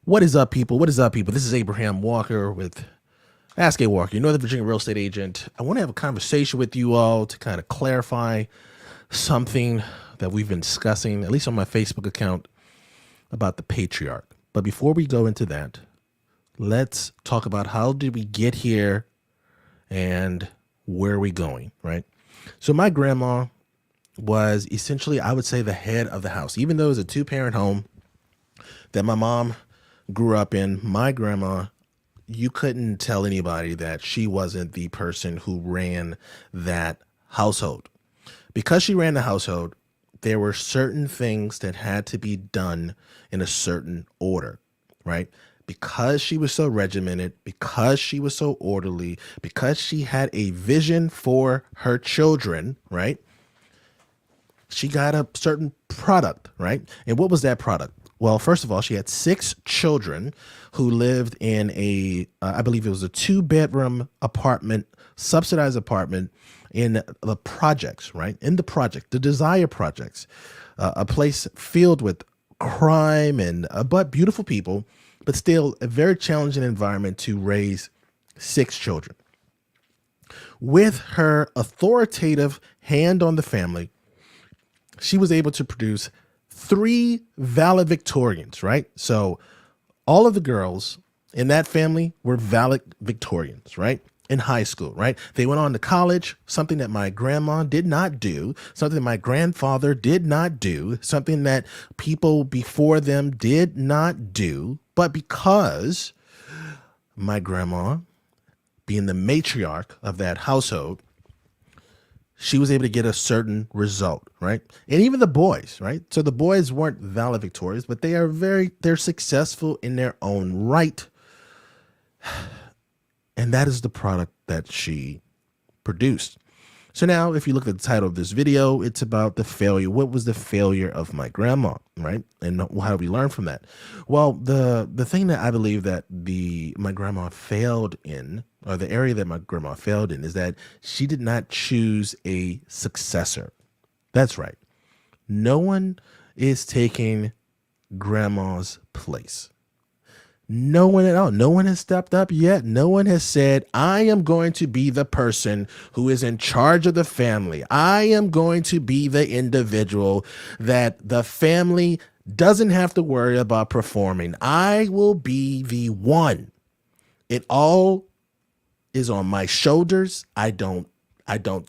What is up, people? What is up, people? This is Abraham Walker with Ask A Walker, your Northern Virginia real estate agent. I want to have a conversation with you all to kind of clarify something that we've been discussing, at least on my Facebook account, about the Patriarch. But before we go into that, let's talk about how did we get here and where are we going, right? So my grandma was essentially, I would say, the head of the house. Even though it was a two-parent home that my mom grew up in, my grandma, you couldn't tell anybody that she wasn't the person who ran that household. Because she ran the household, there were certain things that had to be done in a certain order, right? Because she was so regimented, because she was so orderly, because she had a vision for her children, right? She got a certain product, right? And what was that product? Well, first of all, she had 6 children who lived in I believe it was a 2-bedroom apartment, subsidized apartment in the projects, right? In the project, the Desire projects, a place filled with crime and but beautiful people, but still a very challenging environment to raise 6 children. With her authoritative hand on the family, she was able to produce 3 valedictorians, right? So all of the girls in that family were valedictorians, right? In high school, right? They went on to college, something that my grandma did not do, something that my grandfather did not do, something that people before them did not do. But because my grandma, being the matriarch of that household, she was able to get a certain result, right? And even the boys, right? So the boys weren't valedictorians, but they're successful in their own right. And that is the product that she produced. So now, if you look at the title of this video, it's about the failure. What was the failure of my grandma, right? And how do we learn from that? Well, the thing that I believe that my grandma failed in, or the area that my grandma failed in, is that she did not choose a successor. That's right. No one is taking grandma's place. No one at all. No one has stepped up yet. No one has said, I am going to be the person who is in charge of the family. I am going to be the individual that the family doesn't have to worry about performing. I will be the one. It all is on my shoulders. I don't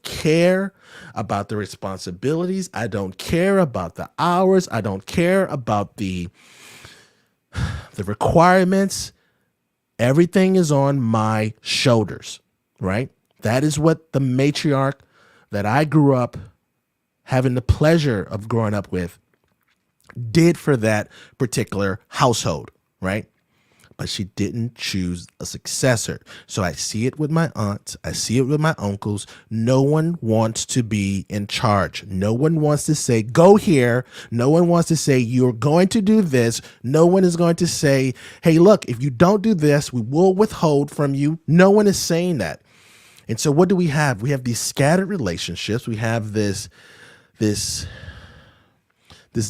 care about the responsibilities. I don't care about the hours. I don't care about the requirements. Everything is on my shoulders, right? That is what the matriarch that I grew up having the pleasure of growing up with did for that particular household, right? But she didn't choose a successor. So I see it with my aunts. I see it with my uncles. No one wants to be in charge. No one wants to say, go here. No one wants to say, you're going to do this. No one is going to say, hey, look, if you don't do this, we will withhold from you. No one is saying that. And so what do we have? We have these scattered relationships. We have this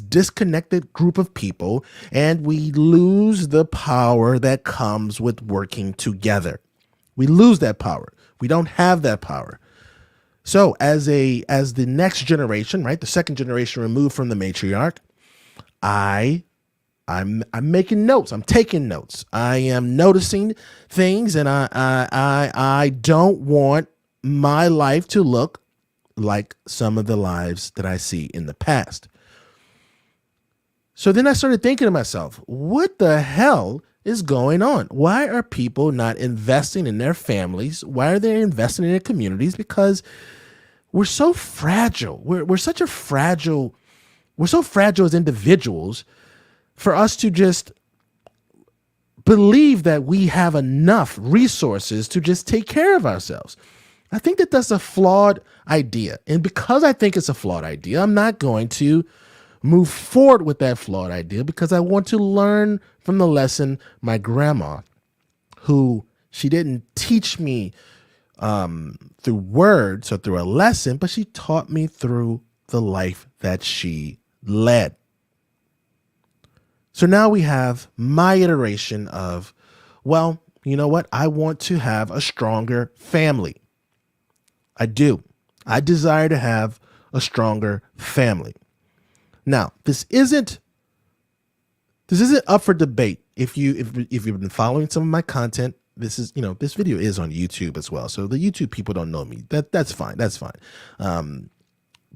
disconnected group of people, and we lose the power that comes with working together. We lose that power. We don't have that power. So as the next generation, right, the second generation removed from the matriarch, I'm making notes. I'm taking notes. I am noticing things, and I don't want my life to look like some of the lives that I see in the past. So then I started thinking to myself, what the hell is going on? Why are people not investing in their families? Why are they investing in their communities? Because we're so fragile. We're so fragile as individuals for us to just believe that we have enough resources to just take care of ourselves. I think that that's a flawed idea. And because I think it's a flawed idea, I'm not going to move forward with that flawed idea, because I want to learn from the lesson my grandma, who she didn't teach me through words or through a lesson, but she taught me through the life that she led. So now we have my iteration of, well, you know what? I want to have a stronger family. I do. I desire to have a stronger family. Now, this isn't up for debate. If you've been following some of my content, this video is on YouTube as well. So the YouTube people don't know me. That's fine. That's fine.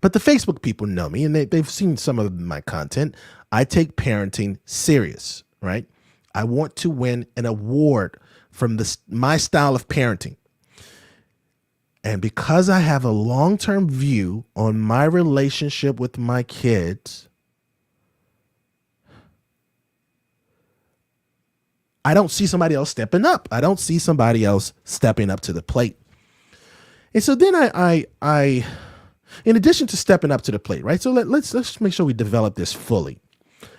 But the Facebook people know me, and they've seen some of my content. I take parenting serious, right? I want to win an award from my style of parenting. And because I have a long-term view on my relationship with my kids, I don't see somebody else stepping up. I don't see somebody else stepping up to the plate. And so then I in addition to stepping up to the plate, right? So let's make sure we develop this fully.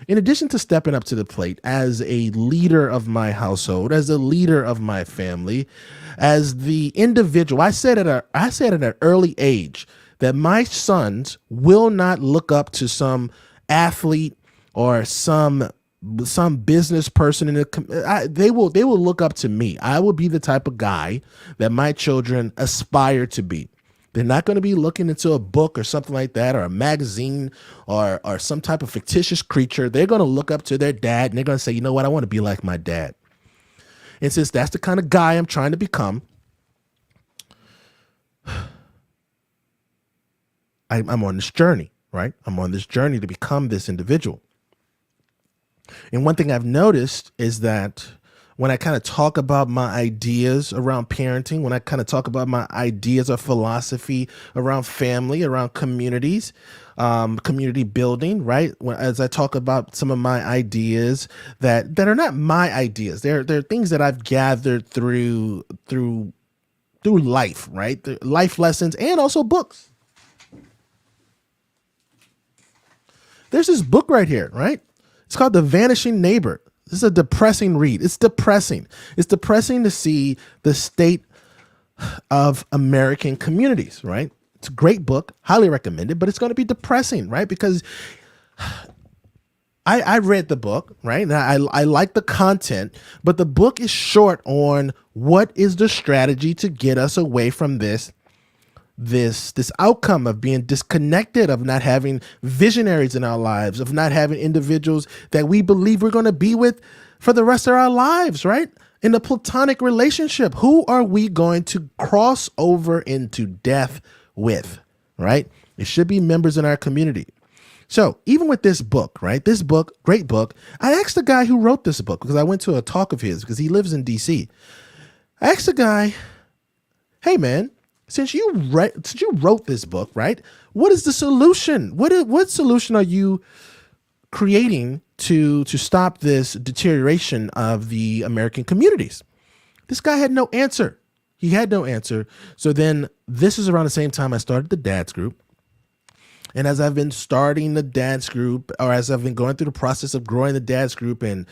In addition to stepping up to the plate as a leader of my household, as a leader of my family, as the individual, I said at an early age that my sons will not look up to some athlete or some business person they will look up to me. I will be the type of guy that my children aspire to be. They're not going to be looking into a book or something like that, or a magazine or some type of fictitious creature. They're going to look up to their dad and they're going to say, you know what? I want to be like my dad. And since that's the kind of guy I'm trying to become, I'm on this journey, right? I'm on this journey to become this individual. And one thing I've noticed is that when I kind of talk about my ideas around parenting, when I kind of talk about my ideas of philosophy around family, around communities, community building, right? As I talk about some of my ideas that are not my ideas, they're things that I've gathered through life, right? The life lessons and also books. There's this book right here, right? It's called The Vanishing Neighbor. This is a depressing read. It's depressing. It's depressing to see the state of American communities, right? It's a great book, highly recommended, but it's going to be depressing, right? Because I read the book, right? And I like the content, but the book is short on what is the strategy to get us away from this outcome of being disconnected, of not having visionaries in our lives, of not having individuals that we believe we're going to be with for the rest of our lives, right? In a platonic relationship, who are we going to cross over into death with, right? It should be members in our community. So even with this book, right? This book, great book. I asked the guy who wrote this book, because I went to a talk of his because he lives in DC. I asked the guy, hey man, since you wrote this book, right? What is the solution? What solution are you creating to stop this deterioration of the American communities? This guy had no answer. He had no answer. So then this is around the same time I started the Dads Group. And as I've been starting the Dads Group, or as I've been going through the process of growing the Dads Group and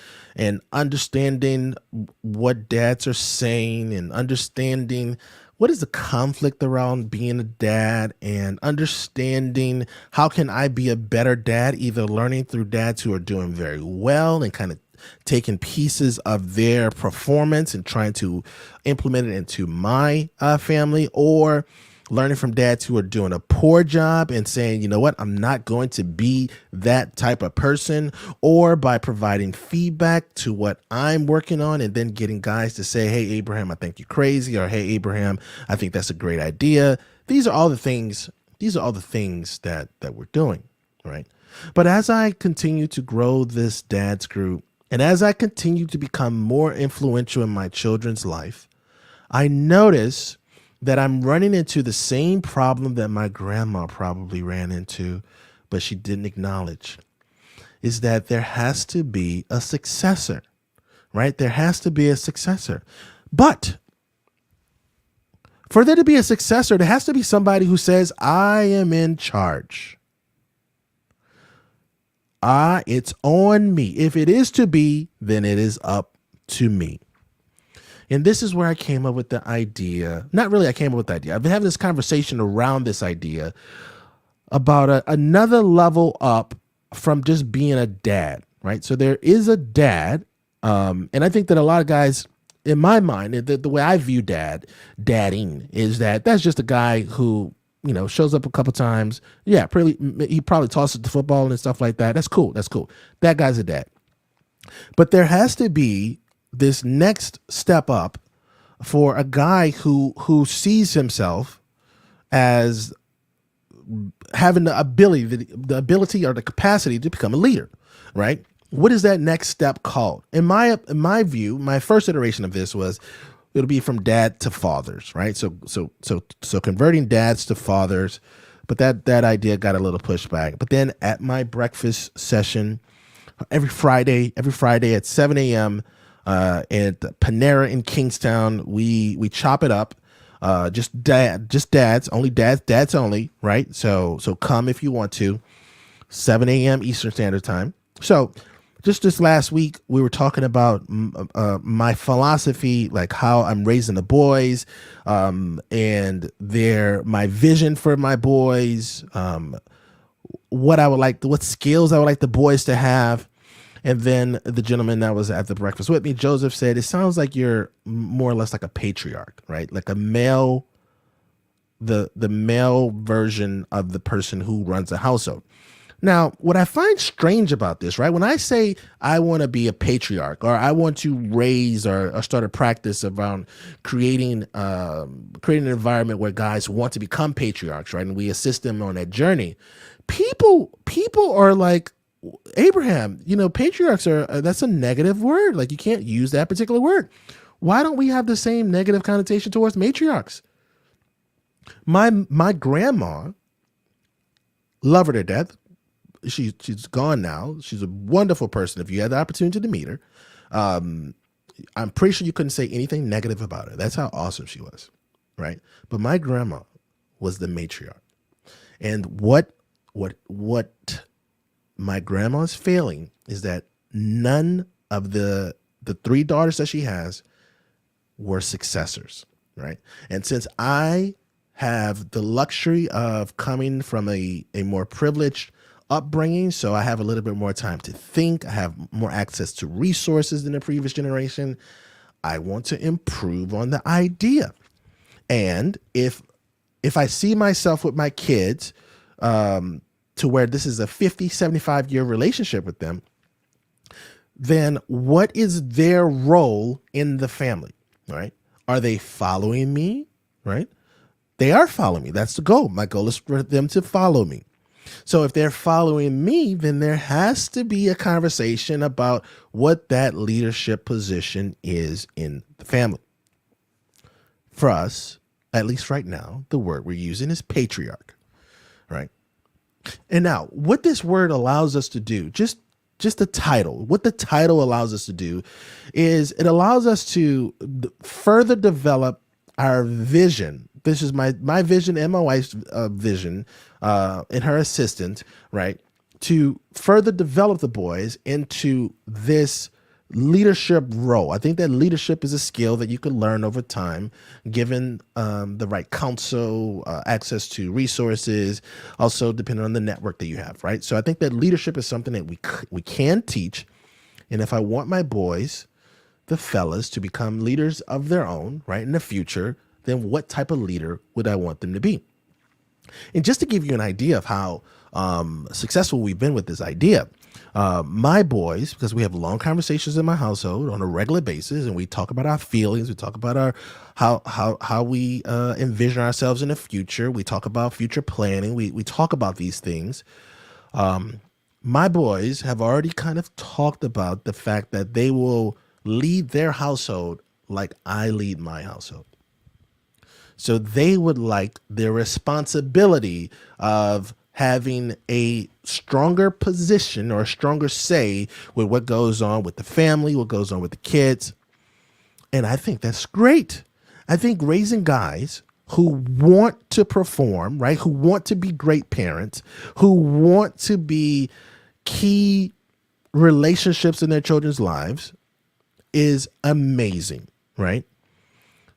understanding what dads are saying and understanding what is the conflict around being a dad and understanding how can I be a better dad, either learning through dads who are doing very well and kind of taking pieces of their performance and trying to implement it into my family, or learning from dads who are doing a poor job and saying, you know what, I'm not going to be that type of person, or by providing feedback to what I'm working on and then getting guys to say, hey, Abraham, I think you're crazy, or hey, Abraham, I think that's a great idea. These are all the things that we're doing, right? But as I continue to grow this Dads Group, and as I continue to become more influential in my children's life, I notice that I'm running into the same problem that my grandma probably ran into, but she didn't acknowledge, is that there has to be a successor, right? There has to be a successor. But for there to be a successor, there has to be somebody who says, I am in charge. It's on me. If it is to be, then it is up to me. And this is where I came up with the idea. Not really I came up with the idea. I've been having this conversation around this idea about another level up from just being a dad, right? So there is a dad, and I think that a lot of guys, in my mind, the way I view dadding is that that's just a guy who shows up a couple times. Yeah, he probably tosses the football and stuff like that. That's cool. That's cool. That guy's a dad. But there has to be this next step up for a guy who sees himself as having the ability or the capacity to become a leader, right? What is that next step called? In my view, my first iteration of this was it'll be from dad to fathers, right? So converting dads to fathers, but that idea got a little pushback. But then at my breakfast session every Friday at 7 a.m. At Panera in Kingstown, we chop it up. Just dads only, right? So come if you want to. 7 a.m. Eastern Standard Time. So just this last week, we were talking about my philosophy, like how I'm raising the boys, and my vision for my boys, what skills I would like the boys to have. And then the gentleman that was at the breakfast with me, Joseph, said, it sounds like you're more or less like a patriarch, right? Like a male, the male version of the person who runs a household. Now, what I find strange about this, right? When I say I want to be a patriarch, or I want to raise or start a practice around creating an environment where guys want to become patriarchs, right? And we assist them on that journey. People are like, Abraham, patriarchs that's a negative word. Like, you can't use that particular word. Why don't we have the same negative connotation towards matriarchs? My grandma, love her to death. She's gone now. She's a wonderful person. If you had the opportunity to meet her, I'm pretty sure you couldn't say anything negative about her. That's how awesome she was, right? But my grandma was the matriarch. And what my grandma's failing is that none of the three daughters that she has were successors, right? And since I have the luxury of coming from a more privileged upbringing, so I have a little bit more time to think, I have more access to resources than the previous generation, I want to improve on the idea. And if I see myself with my kids, to where this is a 50, 75-year relationship with them, then what is their role in the family, right? Are they following me, right? They are following me. That's the goal. My goal is for them to follow me. So if they're following me, then there has to be a conversation about what that leadership position is in the family. For us, at least right now, the word we're using is patriarch, right? And now, what this word allows us to do, just the title, what the title allows us to do is it allows us to further develop our vision. This is my vision and my wife's vision, and her assistant, right? To further develop the boys into this leadership role. I think that leadership is a skill that you can learn over time, given the right counsel, access to resources, also depending on the network that you have, right? So I think that leadership is something that we can teach. And if I want my boys, the fellas, to become leaders of their own, right, in the future, then what type of leader would I want them to be? And just to give you an idea of how successful we've been with this idea, my boys, because we have long conversations in my household on a regular basis, and we talk about our feelings, we talk about our how we envision ourselves in the future, we talk about future planning, we talk about these things. My boys have already kind of talked about the fact that they will lead their household like I lead my household. So they would like their responsibility of having a stronger position or a stronger say with what goes on with the family, what goes on with the kids. And I think that's great. I think raising guys who want to perform, right, who want to be great parents, who want to be key relationships in their children's lives is amazing, right?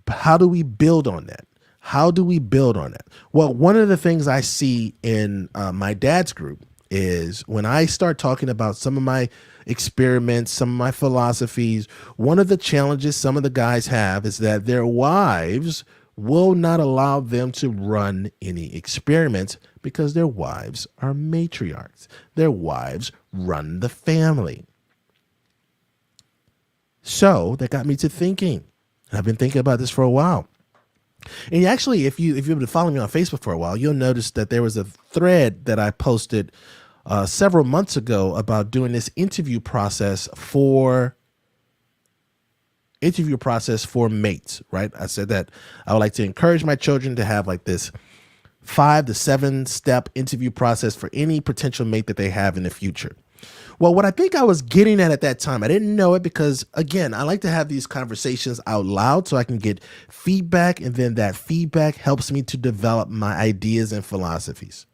But how do we build on that? How do we build on that? Well, one of the things I see in my dad's group is when I start talking about some of my experiments, some of my philosophies, one of the challenges some of the guys have is that their wives will not allow them to run any experiments because their wives are matriarchs. Their wives run the family. So that got me to thinking. And I've been thinking about this for a while. And actually, if you've been following me on Facebook for a while, you'll notice that there was a thread that I posted several months ago about doing this interview process for mates, right? I said that I would like to encourage my children to have like this 5 to 7 step interview process for any potential mate that they have in the future. Well, what I think I was getting at that time, I didn't know it because, again, I like to have these conversations out loud so I can get feedback, and then that feedback helps me to develop my ideas and philosophies.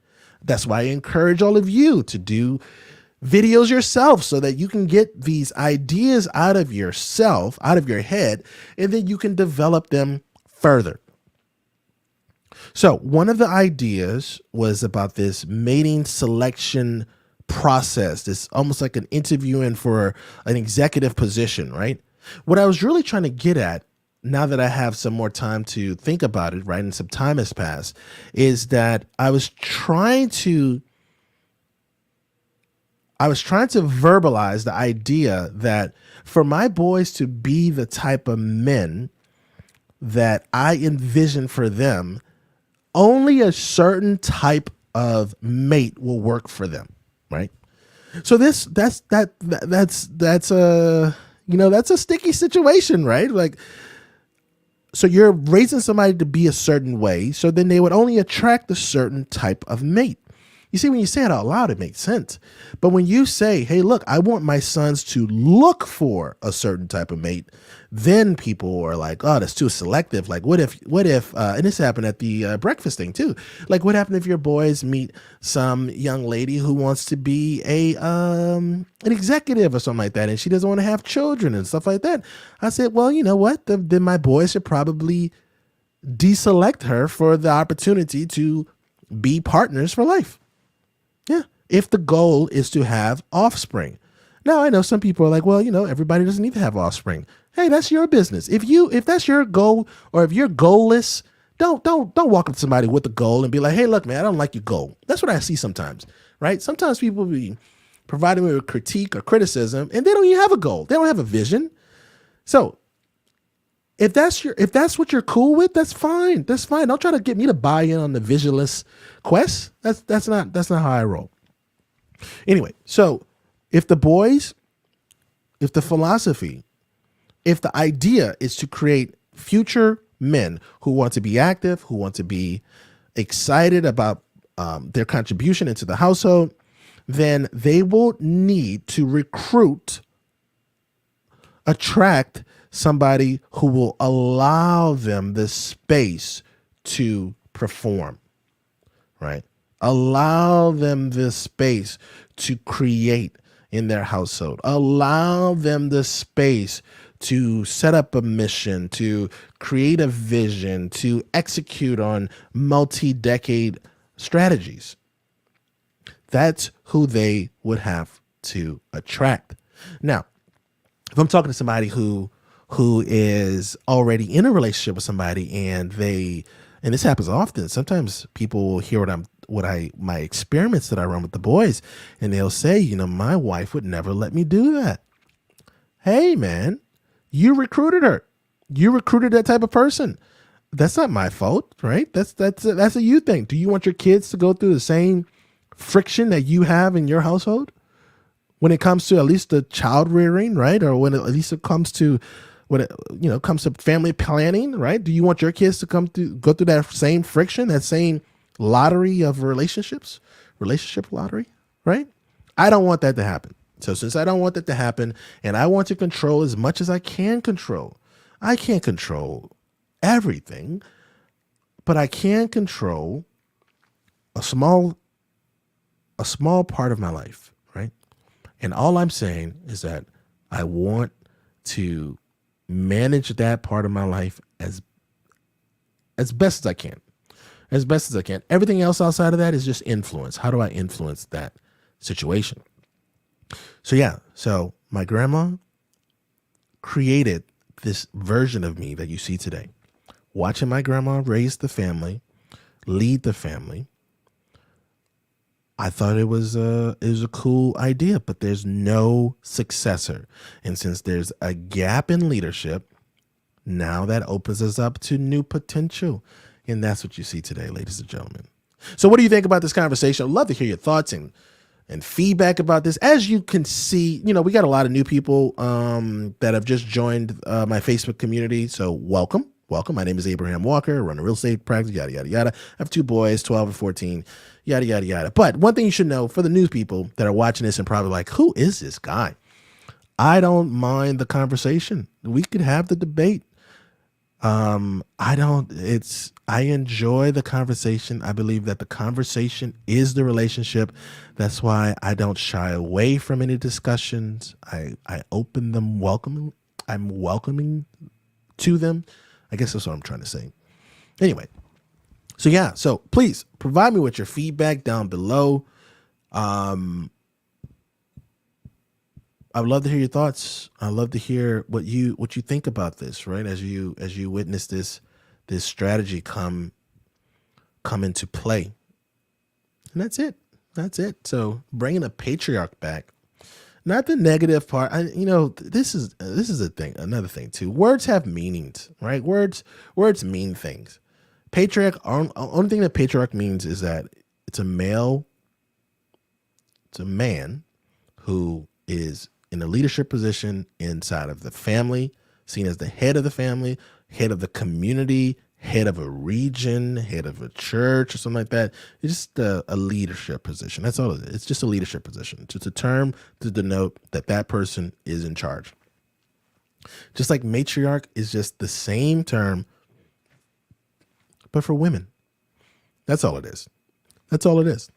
That's why I encourage all of you to do videos yourself so that you can get these ideas out of yourself, out of your head, and then you can develop them further. So one of the ideas was about this mating selection process. It's almost like an interviewing for an executive position, right? What I was really trying to get at, now that I have some more time to think about it, right, and some time has passed, is that I was trying to verbalize the idea that for my boys to be the type of men that I envision for them, only a certain type of mate will work for them, right? So that's a sticky situation, right? Like, so you're raising somebody to be a certain way, so then they would only attract a certain type of mate. You see, when you say it out loud, it makes sense. But when you say, hey, look, I want my sons to look for a certain type of mate, then people are like, oh, that's too selective. Like, what if, and this happened at the breakfast thing too. Like, what happened if your boys meet some young lady who wants to be an executive or something like that, and she doesn't want to have children and stuff like that? I said, well, you know what? Then my boys should probably deselect her for the opportunity to be partners for life. Yeah, if the goal is to have offspring. Now, I know some people are like, well, you know, everybody doesn't need to have offspring. Hey, that's your business. If that's your goal, or if you're goalless, don't walk up to somebody with a goal and be like, hey, look, man, I don't like your goal. That's what I see sometimes, right? Sometimes people be providing me with critique or criticism, and they don't even have a goal. They don't have a vision. So if that's what you're cool with, that's fine. That's fine. Don't try to get me to buy in on the visionless quest. That's not how I roll. Anyway, so if the philosophy, if the idea is to create future men who want to be active, who want to be excited about their contribution into the household, then they will need to attract somebody who will allow them the space to perform, right? Allow them the space to create in their household. Allow them the space to set up a mission, to create a vision, to execute on multi-decade strategies. That's who they would have to attract. Now, if I'm talking to somebody who is already in a relationship with somebody, and this happens often. Sometimes people will hear my experiments that I run with the boys, and they'll say, you know, my wife would never let me do that. Hey, man, you recruited her. You recruited that type of person. That's not my fault, right? That's a you thing. Do you want your kids to go through the same friction that you have in your household when it comes to at least the child rearing, right? Or when at least it comes to comes to family planning, right? Do you want your kids to go through that same friction, that same lottery of relationship lottery, right? I don't want that to happen. So since I don't want that to happen, and I want to control as much as I can control, I can't control everything, but I can control a small part of my life, right? And all I'm saying is that I want to manage that part of my life as best as I can. As best as I can. Everything else outside of that is just influence. How do I influence that situation. So yeah, so my grandma created this version of me that you see today. Watching my grandma raise the family, lead the family, I thought it was a cool idea, but there's no successor. And since there's a gap in leadership, now that opens us up to new potential. And that's what you see today, ladies and gentlemen. So what do you think about this conversation? I'd love to hear your thoughts and feedback about this. As you can see, we got a lot of new people that have just joined my Facebook community. So welcome. Welcome. My name is Abraham Walker. I run a real estate practice, yada, yada, yada. I have 2 boys, 12 and 14, yada, yada, yada. But one thing you should know for the new people that are watching this and probably like, who is this guy? I don't mind the conversation. We could have the debate. I enjoy the conversation. I believe that the conversation is the relationship. That's why I don't shy away from any discussions. I open them, I'm welcoming to them. I guess that's what I'm trying to say. Anyway, so yeah, so please provide me with your feedback down below. I would love to hear your thoughts. I'd love to hear what you think about this, right? As you witness this strategy come into play. And that's it. That's it. So bringing a patriarch back, not the negative part. This is a thing. Another thing too. Words have meanings, right? Words mean things. Patriarch. Only thing that patriarch means is that it's a male. It's a man who is in a leadership position inside of the family, seen as the head of the family, head of the community, head of a region, head of a church or something like that. It's just a leadership position. That's all it is. It's just a leadership position. It's just a term to denote that person is in charge. Just like matriarch is just the same term, but for women. That's all it is. That's all it is.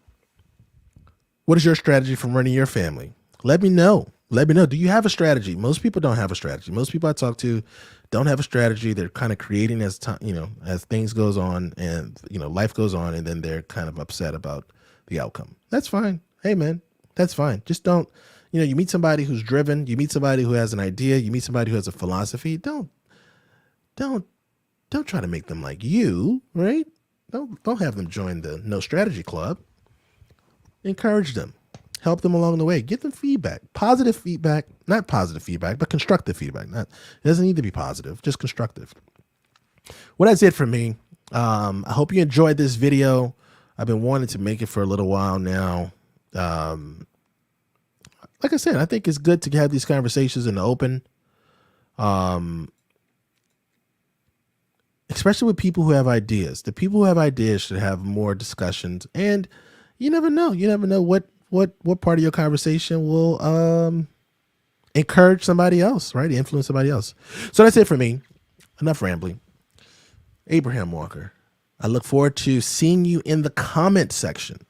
What is your strategy for running your family? Let me know. Let me know. Do you have a strategy? Most people don't have a strategy. Most people I talk to don't have a strategy. They're kind of creating as time, as things goes on and, life goes on, and then they're kind of upset about the outcome. That's fine. Hey man, that's fine. Just don't, you meet somebody who's driven, you meet somebody who has an idea, you meet somebody who has a philosophy. Don't try to make them like you, right? Don't have them join the No Strategy Club. Encourage them. Help them along the way. Give them feedback, positive feedback, not positive feedback, but constructive feedback. It doesn't need to be positive, just constructive. Well, that's it for me. I hope you enjoyed this video. I've been wanting to make it for a little while now. Like I said, I think it's good to have these conversations in the open. Especially with people who have ideas. The people who have ideas should have more discussions. And you never know. You never know what part of your conversation will encourage somebody else, right? Influence somebody else. So that's it for me. Enough rambling. Abraham Walker. I look forward to seeing you in the comment section.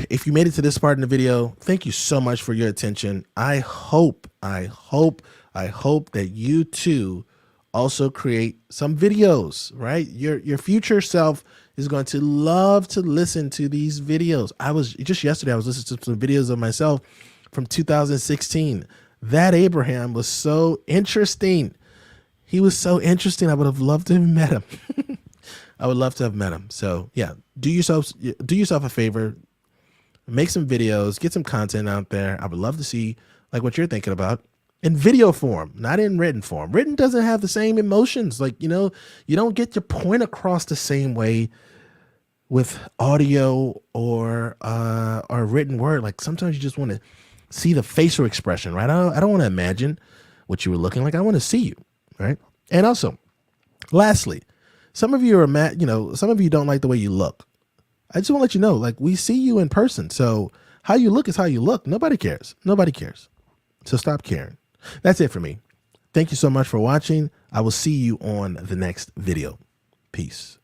If you made it to this part in the video, thank you so much for your attention. I hope that you too also create some videos, right? Your future self is going to love to listen to these videos. Yesterday I was listening to some videos of myself from 2016. That Abraham was so interesting. He was so interesting. I would have loved to have met him. I would love to have met him. So yeah, do yourself a favor, make some videos, get some content out there. I would love to see like what you're thinking about. In video form, not in written form. Written doesn't have the same emotions. Like, you don't get your point across the same way with audio or written word. Like sometimes you just want to see the facial expression, right? I don't want to imagine what you were looking like. I want to see you, right? And also, lastly, some of you are mad, some of you don't like the way you look. I just want to let you know, like we see you in person. So how you look is how you look. Nobody cares. Nobody cares. So stop caring. That's it for me. Thank you so much for watching. I will see you on the next video. Peace.